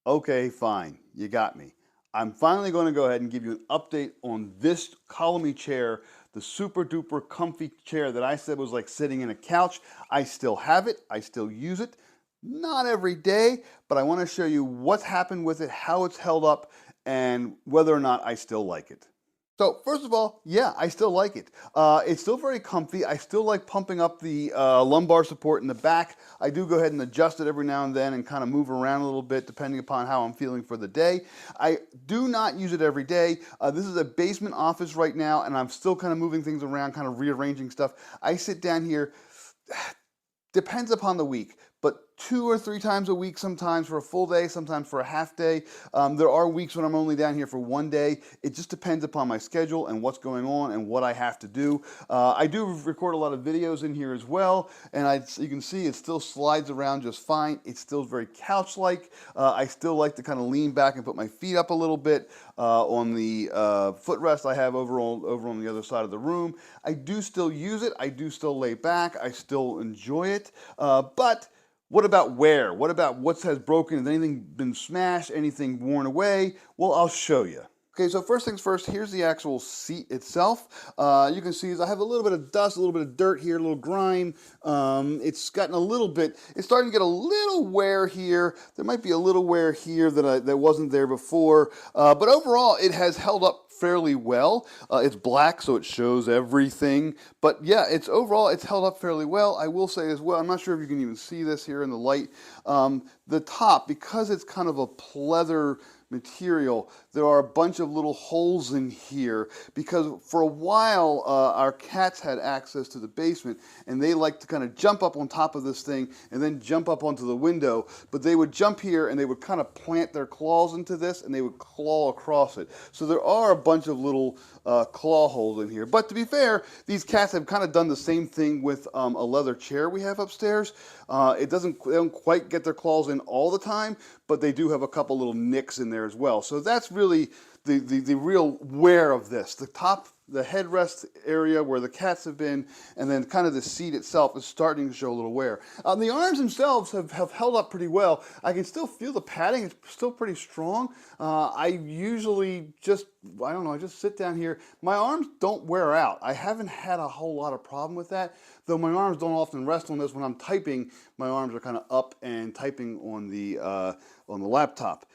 Okay, fine. You got me. I'm finally going to go ahead and give you an update on this Colamy chair, the super duper comfy chair that I said was like sitting in a couch. I still have it. I still use it. Not every day, but I want to show you what's happened with it, how it's held up, and whether or not I still like it. So first of all, yeah, I still like it. It's still very comfy. I still like pumping up the lumbar support in the back. I do go ahead and adjust it every now and then and kind of move around a little bit depending upon how I'm feeling for the day. I do not use it every day. This is a basement office right now, and I'm still kind of moving things around, kind of rearranging stuff. I sit down here. Depends upon the week, but 2 or 3 times a week sometimes for a full day, sometimes for a half day. There are weeks when I'm only down here for one day. It just depends upon my schedule and what's going on and what I have to do. I do record a lot of videos in here as well, and you can see it still slides around just fine. It's still very couch-like. I still like to kind of lean back and put my feet up a little bit on the footrest I have over on the other side of the room. I do still use it. I do still lay back. I still enjoy it. But what about wear? What about what has broken? Has anything been smashed? Anything worn away? Well, I'll show you. Okay, so first things first, here's the actual seat itself. You can see I have a little bit of dust, a little bit of dirt here, a little grime. It's gotten a little bit, it's starting to get a little wear here. There might be a little wear here that wasn't there before. But overall, it has held up fairly well. It's black, so it shows everything. But yeah, it's held up fairly well. I will say as well, I'm not sure if you can even see this here in the light. The top, because it's kind of a pleather material, there are a bunch of little holes in here because for a while our cats had access to the basement and they like to kind of jump up on top of this thing and then jump up onto the window, but they would jump here and they would kind of plant their claws into this and they would claw across it. So there are a bunch of little claw holes in here. But to be fair, these cats have kind of done the same thing with a leather chair we have upstairs. They don't quite get their claws in all the time, but they do have a couple little nicks in there as well. So that's really the real wear of this. The top, the headrest area where the cats have been, and then kind of the seat itself is starting to show a little wear. The arms themselves have held up pretty well. I can still feel the padding, it's still pretty strong. I usually I don't know, I just sit down here. My arms don't wear out. I haven't had a whole lot of problem with that, though my arms don't often rest on this. When I'm typing, my arms are kind of up and typing on the laptop.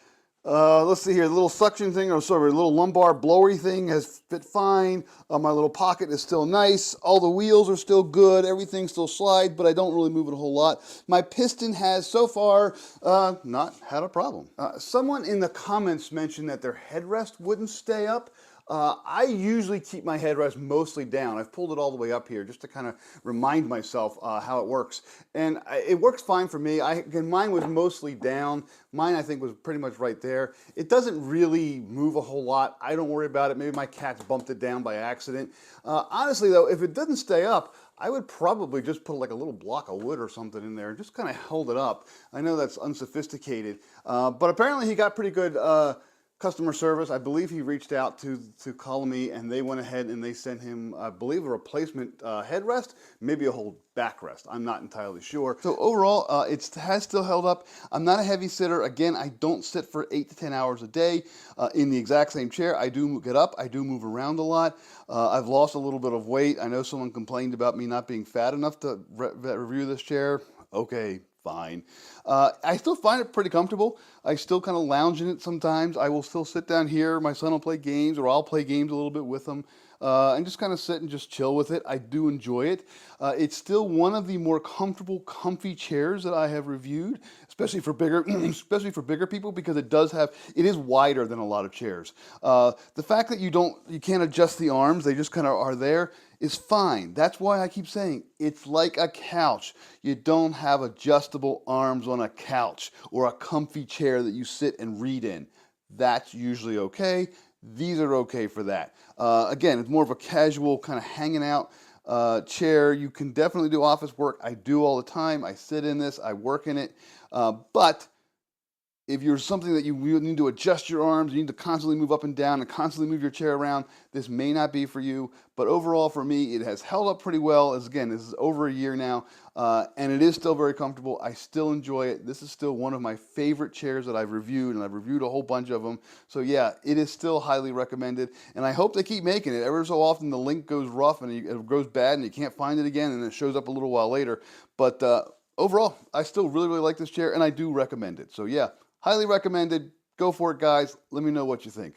Let's see here, the little suction thing, or sorry, a little lumbar blowery thing has fit fine. My little pocket is still nice. All the wheels are still good. Everything still slides, but I don't really move it a whole lot. My piston has so far not had a problem. Someone in the comments mentioned that their headrest wouldn't stay up. I usually keep my headrest mostly down. I've pulled it all the way up here just to kind of remind myself how it works. And it works fine for me. Mine was mostly down. Mine, I think, was pretty much right there. It doesn't really move a whole lot. I don't worry about it. Maybe my cats bumped it down by accident. Honestly, though, if it doesn't stay up, I would probably just put like a little block of wood or something in there and just kind of hold it up. I know that's unsophisticated, but apparently he got pretty good customer service. I believe he reached out to Colamy and they went ahead and they sent him, I believe, a replacement headrest, maybe a whole backrest. I'm not entirely sure. So overall, it has still held up. I'm not a heavy sitter. Again, I don't sit for 8 to 10 hours a day in the exact same chair. I do get up. I do move around a lot. I've lost a little bit of weight. I know someone complained about me not being fat enough to review this chair. Okay, fine. I still find it pretty comfortable. I still kind of lounge in it sometimes. I will still sit down here. My son will play games, or I'll play games a little bit with him, and just kind of sit and just chill with it. I do enjoy it. It's still one of the more comfortable, comfy chairs that I have reviewed, especially for bigger, especially for bigger people, because it is wider than a lot of chairs. The fact that you can't adjust the arms, they just kind of are there, is fine. That's why I keep saying it's like a couch. You don't have adjustable arms on a couch or a comfy chair that you sit and read in. That's usually okay. These are okay for that. Again, it's more of a casual kind of hanging out chair. You can definitely do office work. I do all the time. I sit in this, I work in it, but If you're something that you need to adjust your arms, you need to constantly move up and down and constantly move your chair around, this may not be for you. But overall, for me, it has held up pretty well. As again, this is over a year now, and it is still very comfortable. I still enjoy it. This is still one of my favorite chairs that I've reviewed, and I've reviewed a whole bunch of them. So yeah, it is still highly recommended, and I hope they keep making it. Every so often, the link goes rough and it goes bad, and you can't find it again, and it shows up a little while later. But overall, I still really, really like this chair, and I do recommend it. So yeah, highly recommended. Go for it, guys. Let me know what you think.